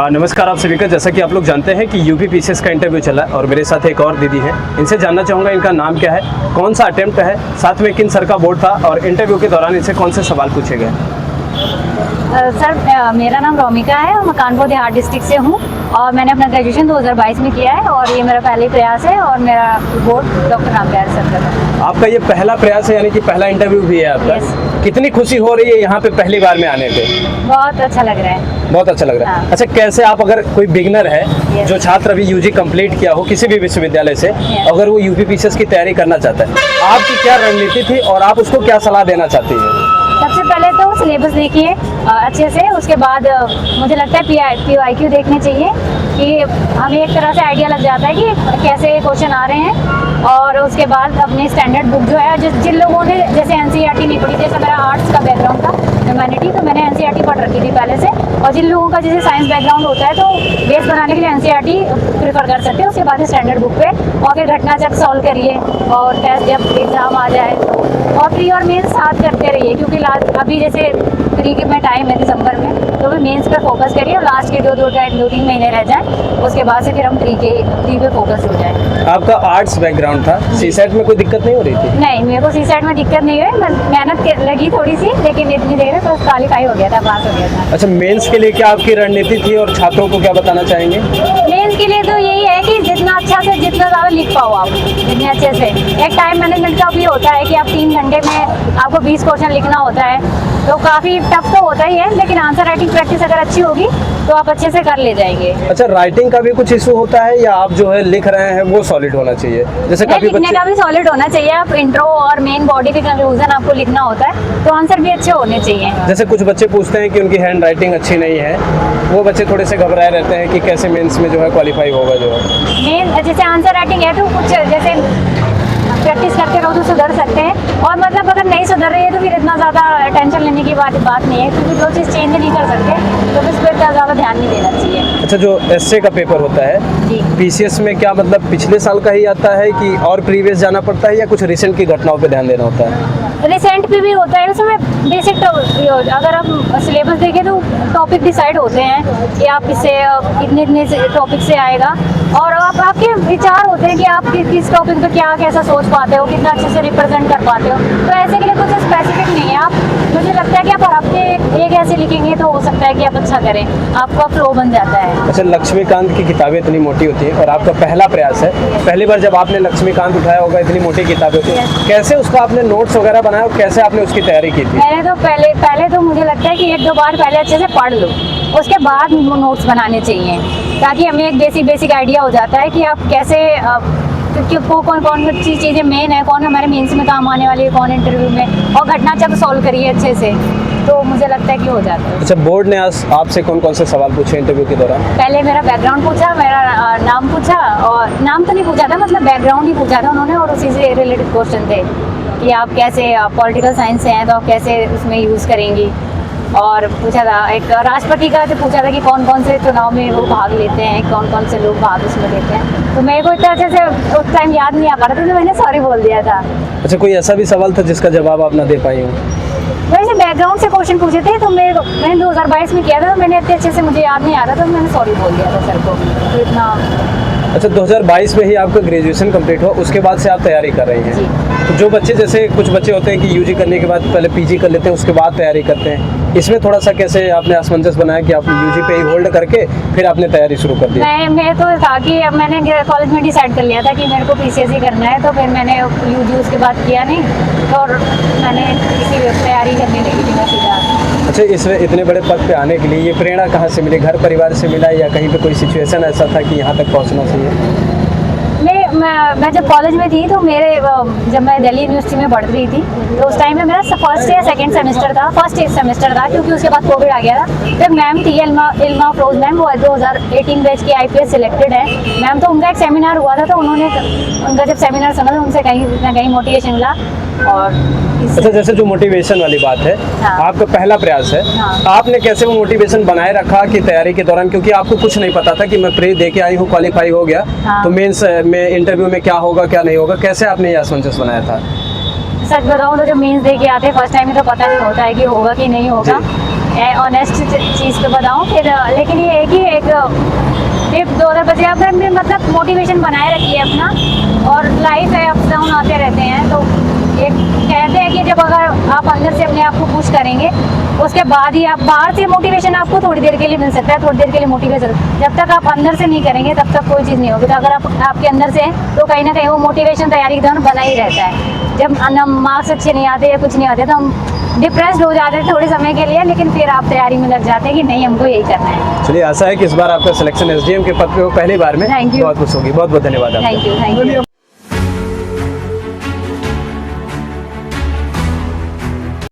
नमस्कार आप सभी का। जैसा कि आप लोग जानते हैं कि यूपी पीसीएस का इंटरव्यू चला है और मेरे साथ एक और दीदी हैं। इनसे जानना चाहूँगा इनका नाम क्या है, कौन सा अटेम्प्ट है, साथ में किन सर का बोर्ड था और इंटरव्यू के दौरान इनसे कौन से सवाल पूछे गए। सर मेरा नाम रोमिका है और मैं कानपुर देहात डिस्ट्रिक्ट से हूँ और मैंने अपना ग्रेजुएशन 2022 में किया है और ये मेरा पहला प्रयास है और मेरा बोर्ड डॉक्टर रामप्यार सर का है। आपका ये पहला प्रयास है, यानी कि पहला इंटरव्यू भी है आपका। Yes. कितनी खुशी हो रही है यहाँ पे पहली बार में आने पे? बहुत अच्छा लग रहा है। बहुत अच्छा लग रहा है। हाँ। अच्छा, कैसे आप, अगर कोई बिगनर है Yes. जो छात्र अभी यूजी कंप्लीट किया हो किसी भी विश्वविद्यालय से, Yes. अगर वो यूपी पीसीएस की तैयारी करना चाहता है, आपकी क्या रणनीति थी और आप उसको क्या सलाह देना चाहती हैं? सबसे पहले तो सिलेबस देखिए अच्छे से, उसके बाद मुझे लगता है PYQ देखने चाहिए कि हमें एक तरह से आइडिया लग जाता है कि कैसे क्वेश्चन आ रहे हैं। और उसके बाद अपने स्टैंडर्ड बुक जो है, जिन लोगों ने जैसे NCERT नहीं पढ़ी, जैसे मेरा आर्ट्स का बैकग्राउंड था, ह्यूमैनिटी, तो मैंने NCERT पढ़ रखी थी पहले से। और जिन लोगों का जैसे साइंस बैकग्राउंड होता है तो बेस बनाने के लिए NCERT प्रेफर कर सकते हैं। उसके बाद स्टैंडर्ड बुक पे और फिर घटना चक्र सॉल्व करिए और टेस्ट जब एग्जाम आ जाए और प्री और मेंस साथ करते रहिए, क्योंकि लास्ट अभी जैसे प्री में टाइम है दिसंबर में, तो भी मेंस पे फोकस करिए और लास्ट के 2-3 महीने रह जाए, उसके बाद से फिर हम प्री पे फोकस हो जाए। आपका आर्ट्स बैकग्राउंड था, सीसेट में कोई दिक्कत नहीं हो रही थी? नहीं, मेरे को सीसेट में दिक्कत नहीं हुई, मेहनत लगी थोड़ी सी, लेकिन इतनी देर में बस क्वालिफाई हो गया था, पास हो गया था। अच्छा, मेंस के लिए क्या आपकी रणनीति थी और छात्रों को क्या बताना चाहेंगे? मेंस के लिए तो यही है कि जितना अच्छा से जितना ज़्यादा लिख पाओ आप, जितने अच्छे से। एक टाइम मैनेजमेंट का भी होता है कि आप 3 घंटे में आपको 20 क्वेश्चन लिखना होता है, तो काफ़ी टफ तो होता ही है, लेकिन आंसर राइटिंग प्रैक्टिस अगर अच्छी होगी तो आप अच्छे से कर ले जाएंगे। अच्छा, राइटिंग का भी कुछ इशू होता है या आप जो है लिख रहे हैं वो सॉलिड होना चाहिए? जैसे काफी लिखने बच्चे का भी सॉलिड होना चाहिए। आप इंट्रो और मेन बॉडी के कंक्लूजन आपको लिखना होता है, तो आंसर भी अच्छे होने चाहिए। जैसे कुछ बच्चे पूछते हैं कि उनकी हैंड राइटिंग अच्छी नहीं है, वो बच्चे थोड़े से घबराए रहते हैं कि कैसे मेंस में जो है क्वालिफाई होगा जो है। मेन जैसे आंसर राइटिंग है तो कुछ जैसे प्रैक्टिस करते रहो तो सुधर सकते हैं, और मतलब अगर नहीं सुधर रही है तो फिर इतना ज़्यादा टेंशन लेने की बात नहीं है, क्योंकि जो चीज़ चेंज नहीं कर सकते तो फिर इस पर इतना ज़्यादा ध्यान नहीं देना चाहिए। अच्छा, जो एसए का पेपर होता है जी, पीसीएस में, क्या मतलब पिछले साल का ही आता है कि और प्रीवियस जाना पड़ता है या कुछ रिसेंट की घटनाओं पे ध्यान देना होता है? रिसेंट पे भी होता है, उसमें बेसिक अगर हम सिलेबस देखें तो टॉपिक डिसाइड होते हैं कि आप इससे इतने टॉपिक से आएगा, और आपके विचार होते हैं कि आप किस टॉपिक पे क्या कैसा सोच पाते हो, कितना अच्छे से रिप्रेजेंट कर पाते हो। तो ऐसे के लिए कुछ स्पेसिफिक नहीं है। आप, मुझे लगता है कि आप हर हफ्ते एक ऐसे लिखेंगे तो हो सकता है कि आप अच्छा करें, आपका फ्लो बन जाता है। अच्छा, लक्ष्मीकांत की किताबें इतनी मोटी होती है और आपका पहला प्रयास है, पहली बार जब आपने लक्ष्मीकांत उठाया होगा, इतनी मोटी किताबें होती है, कैसे उसका आपने नोट्स वगैरह बनाया और कैसे आपने उसकी तैयारी की थी? मैंने तो पहले तो मुझे लगता है कि 1-2 बार पहले अच्छे से पढ़ लो, उसके बाद नोट्स बनाने चाहिए, ताकि हमें एक बेसिक आइडिया हो जाता है कि आप कैसे कौन चीज़ें मेन है, कौन हमारे मेंस में काम आने वाली है, कौन इंटरव्यू में, और घटना जब सॉल्व करिए अच्छे से, तो मुझे लगता है कि हो जाता है। अच्छा, बोर्ड ने आज आपसे कौन से सवाल पूछे इंटरव्यू के दौरान? पहले मेरा बैकग्राउंड पूछा, मेरा नाम पूछा, और नाम तो नहीं पूछा था, मतलब बैकग्राउंड ही पूछा था उन्होंने, और उसी से रिलेटेड क्वेश्चन थे कि आप कैसे पॉलिटिकल साइंस से हैं तो आप कैसे उसमें यूज़ करेंगी। और पूछा था एक राष्ट्रपति का, जो पूछा था कि कौन से चुनाव में वो भाग लेते हैं, कौन से लोग भाग उसमें लेते हैं। तो मेरे को इतना अच्छे से उस टाइम याद नहीं आ पा रहा था, तो मैंने सॉरी बोल दिया था। अच्छा, कोई ऐसा भी सवाल था जिसका जवाब आप ना दे पाई हो? वैसे बैकग्राउंड से क्वेश्चन पूछे थे, तो मैंने 2022 में किया था, तो मैंने इतने अच्छे से मुझे याद नहीं आ रहा था, तो मैंने सॉरी बोल दिया था सर को, तो इतना। अच्छा, 2022 में ही आपका ग्रेजुएशन कंप्लीट हुआ, उसके बाद से आप तैयारी कर रही हैं। तो जो बच्चे, जैसे कुछ बच्चे होते हैं कि यूजी करने के बाद पहले पीजी कर लेते हैं, उसके बाद तैयारी करते हैं, इसमें थोड़ा सा कैसे आपने असमंजस बनाया कि आप यूजी पे ही होल्ड करके फिर आपने तैयारी शुरू कर दी? मैं तो था कि अब मैंने कॉलेज में डिसाइड कर लिया था कि मेरे को पीसीएस ही करना है, तो फिर मैंने यूजी उसके बाद किया नहीं, और मैंने इसी तैयारी करने लगी थी मैं सीधा। अच्छा, इसमें इतने बड़े पद पे आने के लिए ये प्रेरणा कहाँ से मिली? घर परिवार से मिला या कहीं पे कोई सिचुएशन ऐसा था कि यहाँ तक पहुँचना चाहिए? मैं जब कॉलेज में थी तो जब मैं दिल्ली यूनिवर्सिटी में पढ़ रही थी, तो उस टाइम में मेरा फर्स्ट या सेकंड सेमेस्टर था, क्योंकि उसके बाद कोविड आ गया था। तो मैम थी इल्मा अफरोज मैम, वो 2018 बैच की IPS सिलेक्टेड है मैम, तो उनका एक सेमिनार हुआ था, तो उनका जब सेमिनार सुना तो उनसे कहीं ना कहीं मोटिवेशन मिला। और अच्छा, जैसे जो मोटिवेशन वाली बात है, हाँ। आपका पहला प्रयास है, हाँ। आपने कैसे वो मोटिवेशन बनाए रखा कि तैयारी के दौरान, क्योंकि आपको कुछ नहीं पता था कि मैं प्री दे के आई हूँ, क्वालिफाई हो गया, हाँ। तो मेंस में इंटरव्यू में क्या होगा क्या नहीं होगा, कैसे आपने ये असमंजस बनाया था? सच बताऊँ तो जब मेंस दे के आते हैं फर्स्ट टाइम में तो पता नहीं होता है कि होगा कि नहीं होगा, ऑनेस्ट चीज़ तो बताऊँ फिर, लेकिन ये है कि एक अपने में मतलब मोटिवेशन बनाए रखिए अपना, और लाइफ है, अप्स डाउन आते रहते हैं। तो एक कहते हैं कि जब अगर आप अंदर से अपने आप को पुश करेंगे, उसके बाद ही आप बाहर से मोटिवेशन आपको थोड़ी देर के लिए मिल सकता है, थोड़ी देर के लिए मोटिवेशन। जब तक आप अंदर से नहीं करेंगे तब तक कोई चीज़ नहीं होगी। तो अगर आप आपके अंदर से है तो कहीं ना कहीं वो मोटिवेशन तैयारी के दौरान बना ही रहता है। जब मार्क्स अच्छे नहीं आते या कुछ नहीं आते तो हम डिप्रेस्ड हो जाते हैं थोड़े समय के लिए, लेकिन फिर आप तैयारी में लग जाते हैं कि नहीं हमको यही करना है। चलिए, आशा है कि इस बार आपका सिलेक्शन एसडीएम के पद पे हो पहली बार में Thank you. बहुत खुश होगी। बहुत बहुत धन्यवाद आपका। Thank you.